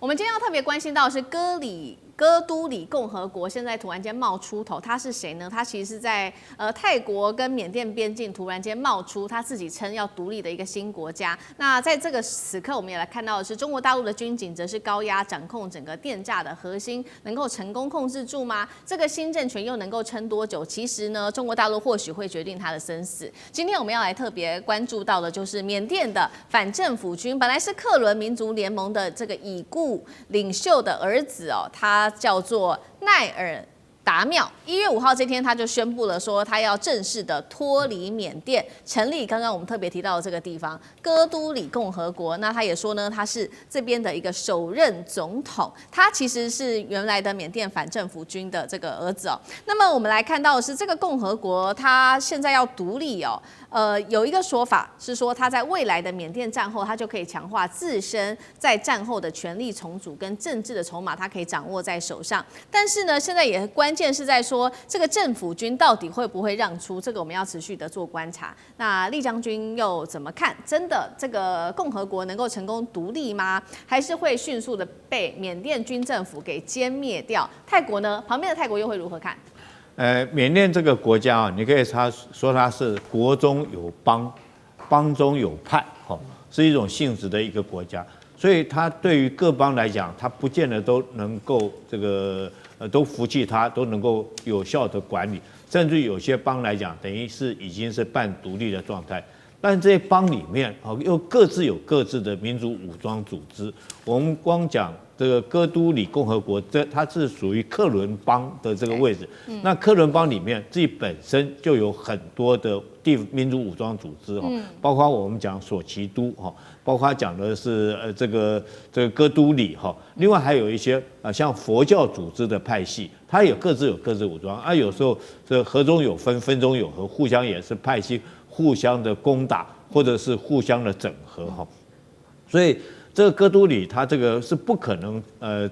我們今天要特別關心到的是哥都里共和國現在突然間冒出頭，他是誰呢？他其實是在泰國跟緬甸邊境突然間冒出他自己稱要獨立的一個新國家。那在這個此刻，我們也來看到的是中國大陸的軍警則是高壓掌控整個電詐的核心，能夠成功控制住嗎？這個新政權又能夠撐多久？其實呢，中國大陸或許會決定他的生死。今天我們要來特別關注到的就是緬甸的反政府軍，本來是克倫民族聯盟的這個已故領袖的兒子哦，他叫做奈爾達妙。1月5號這天，他就宣布了說，他要正式的脫離緬甸，成立剛剛我們特別提到的這個地方哥都里共和國。那他也說呢，他是這邊的一個首任總統，他其實是原來的緬甸反政府軍的這個兒子哦。那麼我們來看到的是，這個共和國他現在要獨立哦。有一個說法是說，他在未來的緬甸戰後，他就可以強化自身在戰後的權力重組跟政治的籌碼，他可以掌握在手上。但是呢，現在也關鍵是在說，這個政府軍到底會不會讓出？這個我們要持續的做觀察。那酈將軍又怎麼看？真的這個共和國能夠成功獨立嗎？還是會迅速的被緬甸軍政府給殲滅掉？泰國呢？旁邊的泰國又會如何看？緬甸這個國家啊，你可以說它是國中有邦，邦中有派，是一種性質的一個國家。所以它對於各邦來講，它不見得都能夠都服氣它，都能夠有效的管理。甚至有些邦來講，等於是已經是半獨立的狀態。但這些邦裡面又各自有各自的民族武裝組織。我們光講這個哥都里共和國，它是屬於克倫邦的這個位置。那克倫邦裡面自己本身就有很多的民族武裝組織，包括我們講索其都，包括講的是這個哥都里，另外還有一些像佛教組織的派系，它也各自有各自武裝啊。有時候這合中有分，分中有合，互相也是派系互相的攻打，或者是互相的整合，所以這个哥都里它这個是不可能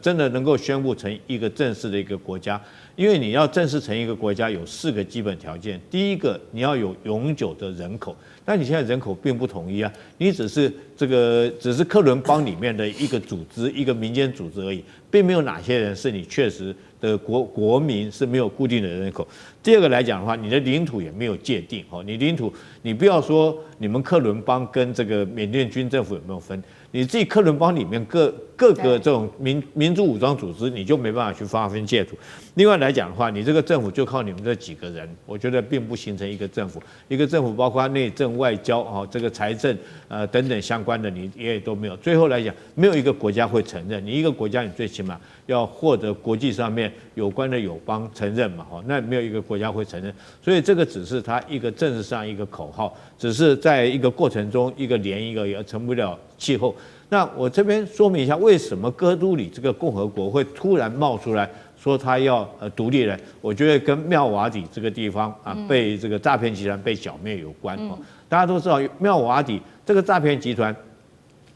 真的能夠宣布成一個正式的一個國家，因為你要正式成一個國家有4個基本條件。第一個，你要有永久的人口，但你現在人口並不統一啊，你只是克倫邦裡面的一個組織，一個民間組織而已，並沒有哪些人是你確實的國民，是沒有固定的人口。第二個來講的話，你的領土也沒有界定，你領土你不要說你們克倫邦跟這個緬甸軍政府有沒有分，你自己克倫邦裡面各個這種民族武裝組織，你就沒辦法去劃分界土。另外來講的話，你這個政府就靠你們這幾個人，我覺得並不形成一個政府。一個政府包括內政、外交這個財政等等相關的，你也都沒有。最後來講，沒有一個國家會承認你一個國家，你最起碼要獲得國際上面有關的友邦承認嘛，那沒有一個國家會承認。所以這個只是它一個政治上一個口號，只是在一個過程中一個連一個也成不了氣候。那我這邊說明一下，為什麼哥都里這個共和國會突然冒出來說他要獨立呢？我覺得跟妙瓦底這個地方被這個詐騙集團被剿滅有關。大家都知道妙瓦底這個詐騙集團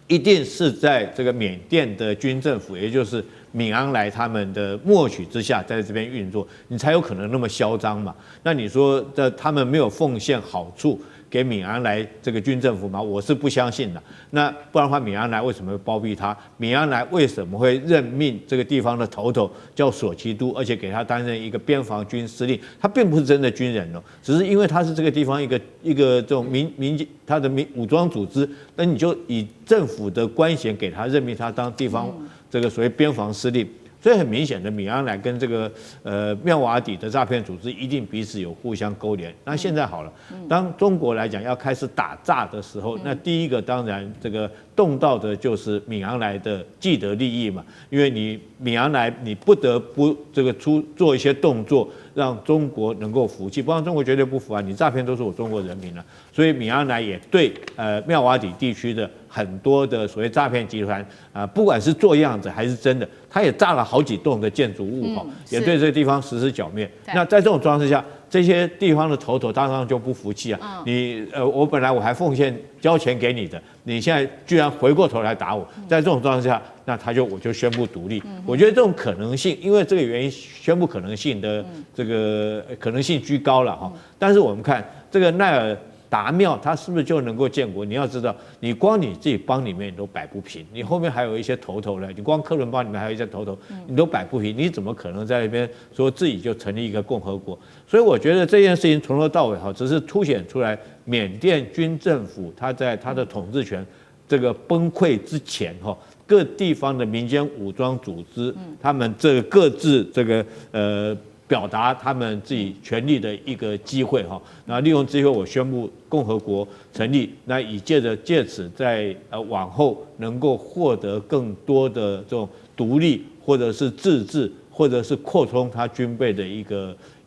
一定是在這個緬甸的軍政府，也就是敏昂萊他們的默許之下，在這邊運作，你才有可能那麼囂張嘛。那你說他們沒有奉獻好處給敏昂萊這個軍政府嗎？我是不相信的。那不然的話，敏昂萊為什麼會包庇他？敏昂萊為什麼會任命這個地方的頭頭叫索其都，而且給他擔任一個邊防軍司令？他並不是真的軍人哦，只是因為他是這個地方一個這種他的武裝組織，那你就以政府的官銜給他任命他當地方這個所謂邊防司令。所以很明顯的，敏昂萊跟這個妙瓦底的詐騙組織一定彼此有互相勾連。那現在好了，當中國來講要開始打詐的時候，那第一個當然這個動到的就是敏昂萊的既得利益嘛，因為你敏昂萊你不得不這個做一些動作，讓中國能夠服氣，不然中國絕對不服啊！你詐騙都是我中國人民啊，所以敏昂萊也對妙瓦底地區的很多的所謂詐騙集團不管是做樣子還是真的，他也炸了好幾棟的建築物也對這個地方實施剿滅。那在這種狀況之下，這些地方的頭頭當然就不服氣啊！我本來我還奉獻交錢給你的，你現在居然回過頭來打我，在這種狀況之下，那我就宣布獨立。我覺得這種可能性，因為這個原因宣布可能性的這個可能性居高了哈。但是我們看這個奈爾達廟它是不是就能夠建國？你要知道，你光你自己邦裡面你都擺不平，你後面還有一些頭頭呢，你光克倫邦裡面還有一些頭頭，你都擺不平，你怎麼可能在那邊說自己就成立一個共和國？所以我覺得這件事情從頭到尾只是凸顯出來緬甸軍政府它在它的統治權這個崩潰之前各地方的民間武裝組織，他們這個各自這個表達他們自己權利的一個機會那利用機會，我宣布共和國成立，那以借此在往後能夠獲得更多的這種獨立，或者是自治，或者是擴充他軍備的一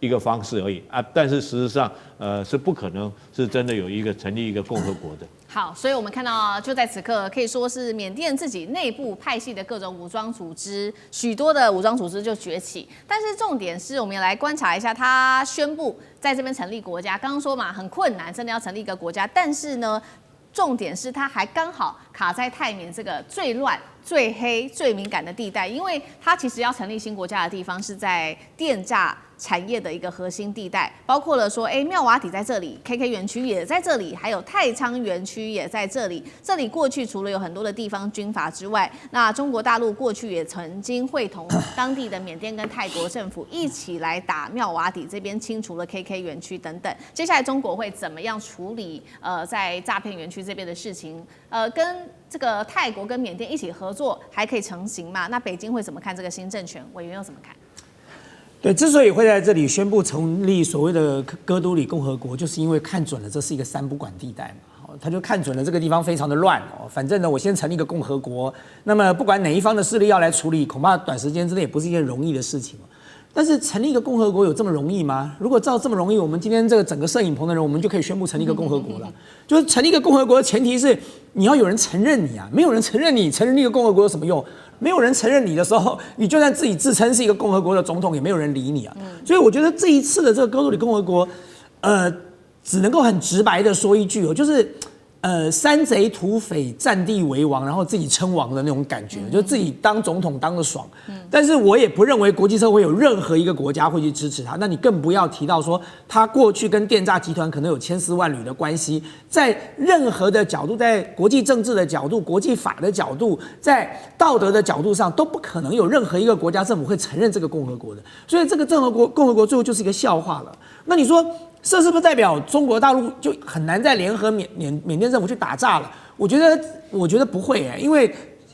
個方式而已啊。但是事實上是不可能是真的有一個成立一個共和國的。好，所以我們看到就在此刻，可以說是緬甸自己內部派系的各種武装組織，許多的武裝組織就崛起。但是重點是我們也來觀察一下，他宣布在這邊成立國家，剛剛說嘛很困難，真的要成立一個國家，但是呢，重點是他還剛好卡在泰緬這個最亂、最黑、最敏感的地帶，因為他其實要成立新國家的地方是在電詐產業的一個核心地帶，包括了說，妙瓦底在這裡 ，KK 園區也在這裡，還有太倉園區也在這裡。這裡過去除了有很多的地方軍閥之外，那中國大陸過去也曾經會同當地的緬甸跟泰國政府一起來打妙瓦底這邊，清除了 KK 園區等等。接下來中國會怎麼樣處理在詐騙園區這邊的事情？跟這個泰國跟緬甸一起合作還可以成型嗎？那北京會怎麼看這個新政權？委員又怎麼看？对，之所以會在這裡宣布成立所謂的哥都里共和國，就是因為看準了這是一個三不管地帶嘛，他就看準了這個地方非常的亂反正呢，我先成立一個共和國，那麼不管哪一方的勢力要來處理，恐怕短時間之內也不是一件容易的事情。但是成立一個共和國有這麼容易嗎？如果照這麼容易，我們今天這個整個攝影棚的人，我們就可以宣布成立一個共和國了。就是成立一個共和國的前提是你要有人承認你啊，沒有人承認你，承認一個共和國有什麼用？沒有人承認你的時候，你就算自己自稱是一個共和國的總統，也沒有人理你啊。所以我覺得這一次的這個哥都里共和國，只能夠很直白的說一句就是山賊土匪占地為王，然後自己稱王的那種感覺，就自己當總統當得爽。但是我也不認為國際社會有任何一個國家會去支持他。那你更不要提到說他過去跟電詐集團可能有千絲萬縷的關係，在任何的角度，在國際政治的角度、國際法的角度、在道德的角度上，都不可能有任何一個國家政府會承認這個共和國的。所以這個共和國最後就是一個笑話了。那你說，這是不是代表中國大陸就很難再聯合緬甸政府去打詐了？我覺得不會因為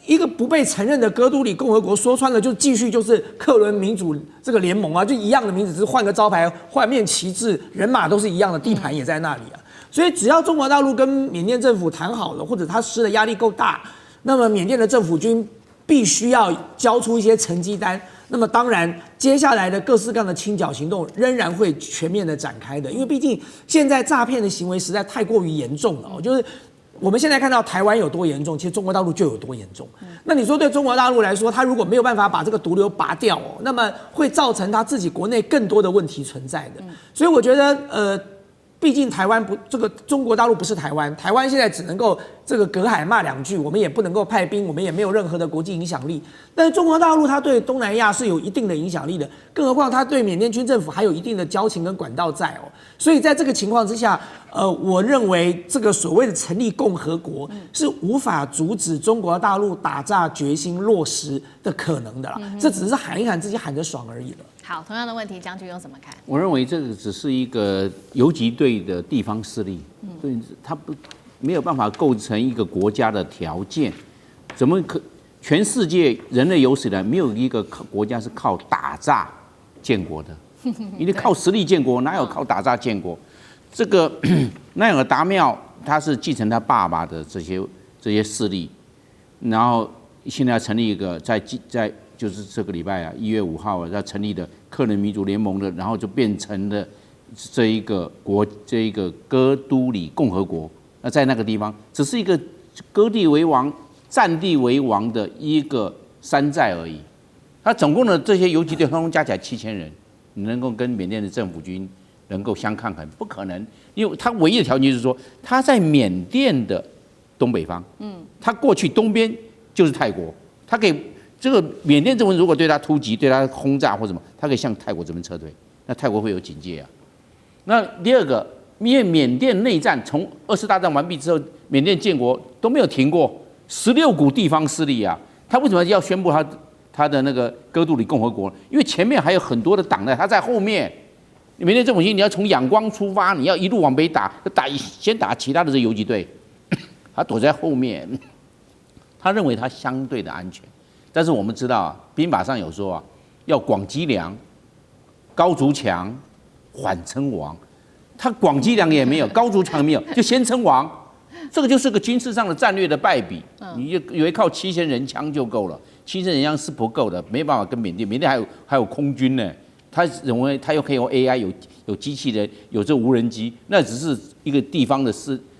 一個不被承認的哥都里共和國，說穿了就繼續就是克倫民主這個聯盟啊，就一樣的名字，只是換個招牌、換面旗幟，人馬都是一樣的，地盤也在那裡啊。所以只要中國大陸跟緬甸政府談好了，或者他施的壓力夠大，那麼緬甸的政府軍必須要交出一些成績單。那麼當然，接下來的各式各樣的清剿行動仍然會全面的展開的，因為畢竟現在詐騙的行為實在太過於嚴重了就是我們現在看到台灣有多嚴重，其實中國大陸就有多嚴重。那你說對中國大陸來說，他如果沒有辦法把這個毒瘤拔掉那麼會造成他自己國內更多的問題存在的。所以我覺得畢竟台灣不，這個中國大陸不是台灣，台灣現在只能夠這個隔海罵兩句，我們也不能夠派兵，我們也沒有任何的國際影響力。但是中國大陸它對東南亞是有一定的影響力的，更何況它對緬甸軍政府還有一定的交情跟管道在所以在這個情況之下，我認為這個所謂的成立共和國是無法阻止中國大陸打詐決心落實的可能的啦。這只是喊一喊自己喊得爽而已了。好，同樣的問題，將軍又怎麼看？我認為這個只是一個游擊隊的地方勢力，對，它沒有辦法構成一個國家的條件。怎麼可？全世界人類有史以來沒有一個國家是靠打詐建國的，因為靠實力建國，哪有靠打詐建國？這個奈爾達廟，他是繼承他爸爸的這些勢力，然後現在要成立一個在就是這個禮拜1月5號要成立的克倫民主聯盟的，然後就變成了這一個哥都里共和國。那在那個地方，只是一個割地為王、占地為王的一個山寨而已。他總共的這些游擊隊，通通加起來7000人，你能夠跟緬甸的政府軍能夠相抗衡？不可能，因為他唯一的條件就是說，他在緬甸的東北方，他過去東邊就是泰國，他給這個緬甸政府如果對他突擊、對他轟炸或什麼，他可以向泰國這邊撤退，那泰國會有警戒啊。那第二個，因為緬甸內戰從2次大戰完畢之後，緬甸建國都沒有停過，16股地方勢力啊，他為什麼要宣布他的那個哥杜里共和國？因為前面還有很多的黨呢，他在後面。緬甸政府军你要從仰光出發，你要一路往北打，先打其他的这游擊隊，他躲在後面，他認為他相對的安全。但是我們知道啊，兵法上有說啊，要廣積糧，高築牆，緩稱王。他廣積糧也沒有，高築牆也沒有，就先稱王。這個就是個軍事上的戰略的敗筆。你以為靠7000人槍就夠了？7000人槍是不夠的，沒辦法跟緬甸還有空軍呢。他認為他又可以用 AI 有機器人有這無人機，那只是一個地方的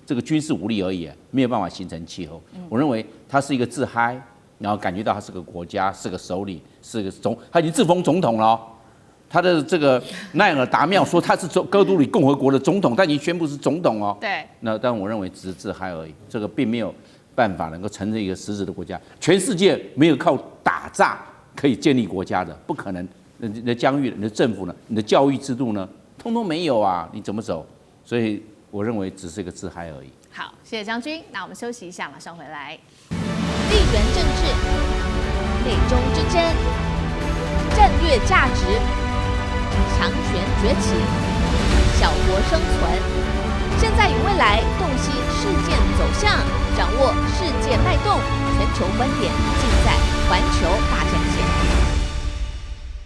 這個軍事武力而已，沒有辦法形成氣候。我認為他是一個自嗨，然後感覺到他是個國家，是個首領，是個他已經自封總統了。他的這個奈爾達妙說他是哥杜里共和國的總統，他已經宣布是總統哦。對。那但我認為只是自嗨而已，這個並沒有辦法能夠承認一個實質的國家。全世界沒有靠打仗可以建立國家的，不可能。你的疆域、你的政府呢？你的教育制度呢？通通沒有啊！你怎麼走？所以我認為只是一個自嗨而已。好，謝謝將軍。那我們休息一下，馬上回來。地緣政治、內中之爭、戰略價值、強權崛起、小國生存，現在與未來都